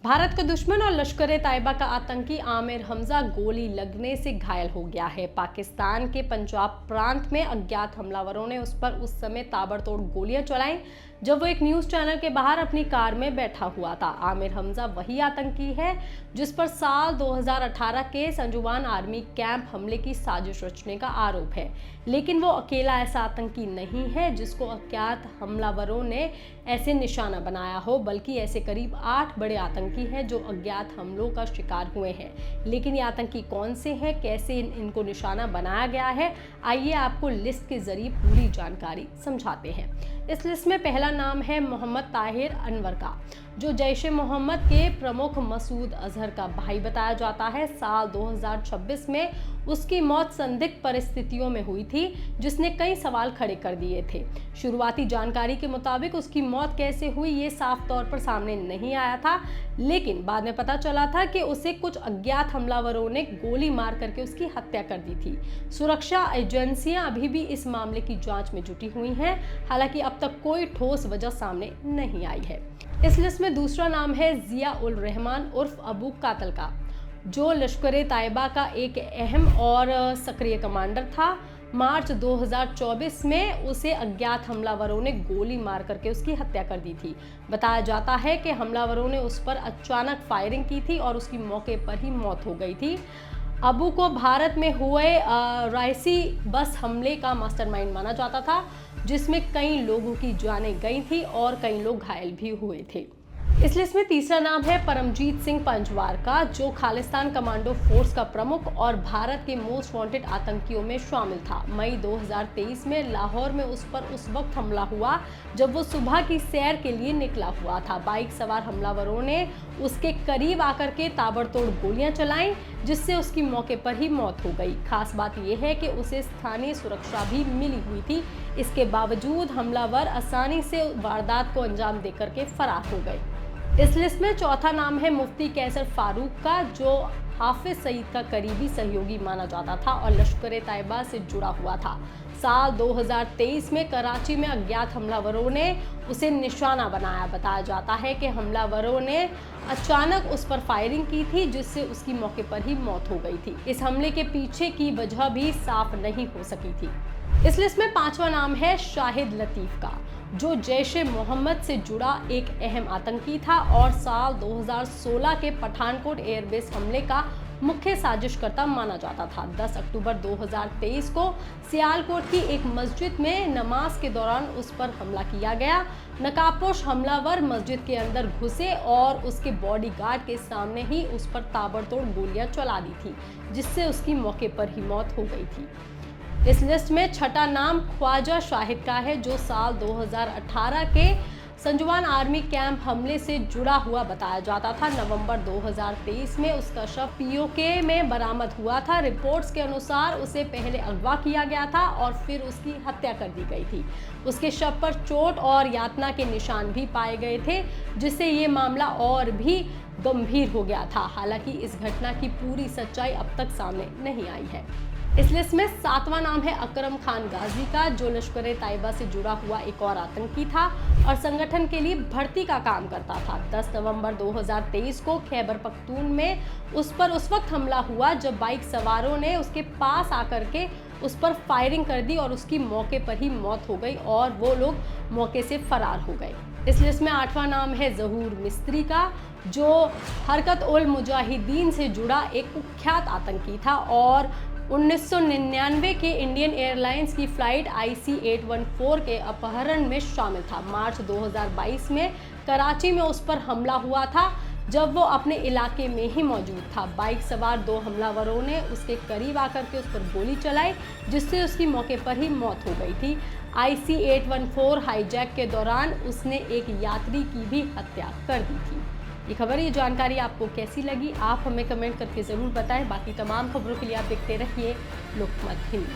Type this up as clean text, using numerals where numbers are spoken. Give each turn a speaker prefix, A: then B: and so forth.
A: भारत का दुश्मन और लश्कर-ए-तैयबा का आतंकी आमिर हमजा गोली लगने से घायल हो गया है। पाकिस्तान के पंजाब प्रांत में अज्ञात हमलावरों ने उस पर उस समय ताबड़तोड़ गोलियां चलाईं जब वो एक न्यूज चैनल के बाहर अपनी कार में बैठा हुआ था। आमिर हमजा वही आतंकी है जिस पर साल 2018 के संजुवान आर्मी कैंप हमले की साजिश रचने का आरोप है, लेकिन वो अकेला ऐसा आतंकी नहीं है जिसको अज्ञात हमलावरों ने ऐसे निशाना बनाया हो, बल्कि ऐसे करीब 8 बड़े आतंकी हैं जो अज्ञात हमलों का शिकार हुए हैं। लेकिन ये आतंकी कौन से हैं, कैसे इनको निशाना बनाया गया है, आइए आपको लिस्ट के जरिए पूरी जानकारी समझाते हैं। इस लिस्ट में पहला नाम है मोहम्मद ताहिर अनवर का, जो जैश-ए-मोहम्मद के प्रमुख मसूद अजहर का भाई बताया जाता है। साल 2026 में उसकी मौत संदिग्ध परिस्थितियों में हुई थी, जिसने कई सवाल खड़े कर दिए थे। शुरुआती जानकारी के मुताबिक उसकी मौत कैसे हुई ये साफ तौर पर सामने नहीं आया था, लेकिन बाद में पता चला था कि उसे कुछ अज्ञात हमलावरों ने गोली मार करके उसकी हत्या कर दी थी। सुरक्षा एजेंसियां अभी भी इस मामले की जांच में जुटी हुई हैं, हालांकि अब तक कोई ठोस वजह सामने नहीं आई है। इस लिस्ट में दूसरा नाम है जिया उल रहमान उर्फ अबू कातल का, जो लश्कर-ए-तैयबा का एक अहम और सक्रिय कमांडर था। मार्च 2024 में उसे अज्ञात हमलावरों ने गोली मार करके उसकी हत्या कर दी थी। बताया जाता है कि हमलावरों ने उस पर अचानक फायरिंग की थी और उसकी मौके पर ही मौत हो गई थी। अबू को भारत में हुए रायसी बस हमले का मास्टरमाइंड माना जाता था, जिसमें कई लोगों की जानें गई थी और कई लोग घायल भी हुए थे। इस लिस्ट में तीसरा नाम है परमजीत सिंह पंजवार का, जो खालिस्तान कमांडो फोर्स का प्रमुख और भारत के मोस्ट वांटेड आतंकियों में शामिल था। मई 2023 में लाहौर में उस पर उस वक्त हमला हुआ जब वो सुबह की सैर के लिए निकला हुआ था। बाइक सवार हमलावरों ने उसके करीब आकर के ताबड़तोड़ गोलियां चलाईं, जिससे उसकी मौके पर ही मौत हो गई। खास बात यह है कि उसे स्थानीय सुरक्षा भी मिली हुई थी। इसके बावजूद हमलावर आसानी से वारदात को अंजाम देकर के फरार हो गए। इस लिस्ट में चौथा नाम है मुफ्ती कैसर फारूक का, जो हाफिज सईद का करीबी सहयोगी माना जाता था और लश्कर-ए-तैयबा से जुड़ा हुआ था। साल 2023 में कराची में अज्ञात हमलावरों ने उसे निशाना बनाया। बताया जाता है कि हमलावरों ने अचानक उस पर फायरिंग की थी, जिससे उसकी मौके पर ही मौत हो गई थी। इस हमले के पीछे की वजह भी साफ नहीं हो सकी थी। इस लिस्ट में पांचवा नाम है शाहिद लतीफ का, जो जैश-ए-मोहम्मद से जुड़ा एक अहम आतंकी था और साल 2016 के पठानकोट एयरबेस हमले का मुख्य साजिशकर्ता माना जाता था। 10 अक्टूबर 2023 को सियालकोट की एक मस्जिद में नमाज के दौरान उस पर हमला किया गया। नकाबपोश हमलावर मस्जिद के अंदर घुसे और उसके बॉडीगार्ड के सामने ही उस पर ताबड़तोड़ गोलियां चला दी थी, जिससे उसकी मौके पर ही मौत हो गई थी। इस लिस्ट में छठा नाम ख्वाजा शाहिद का है, जो साल 2018 के संजुवान आर्मी कैंप हमले से जुड़ा हुआ बताया जाता था। नवंबर 2023 में उसका शव पीओके में बरामद हुआ था। रिपोर्ट्स के अनुसार उसे पहले अगवा किया गया था और फिर उसकी हत्या कर दी गई थी। उसके शव पर चोट और यातना के निशान भी पाए गए थे, जिससे ये मामला और भी गंभीर हो गया था। हालांकि इस घटना की पूरी सच्चाई अब तक सामने नहीं आई है। इस लिस्ट में सातवां नाम है अकरम खान गाजी का, जो लश्कर-ए-तैयबा से जुड़ा हुआ एक और आतंकी था और संगठन के लिए भर्ती का काम करता था। 10 नवंबर 2023 को खैबर पख्तून में उस पर उस वक्त हमला हुआ जब बाइक सवारों ने उसके पास आकर के उस पर फायरिंग कर दी और उसकी मौके पर ही मौत हो गई और वो लोग मौके से फरार हो गए। इस लिस्ट में आठवां नाम है जहूर मिस्त्री का, जो हरकत उल मुजाहिदीन से जुड़ा एक कुख्यात आतंकी था और 1999 के इंडियन एयरलाइंस की फ्लाइट IC-814 के अपहरण में शामिल था। मार्च 2022 में कराची में उस पर हमला हुआ था जब वो अपने इलाके में ही मौजूद था। बाइक सवार 2 हमलावरों ने उसके करीब आकर के उस पर गोली चलाई, जिससे उसकी मौके पर ही मौत हो गई थी। IC-814 हाईजैक के दौरान उसने एक यात्री की भी हत्या कर दी थी। ये खबर, ये जानकारी आपको कैसी लगी, आप हमें कमेंट करके ज़रूर बताएं। बाकी तमाम खबरों के लिए आप देखते रहिए लोकमत हिंद।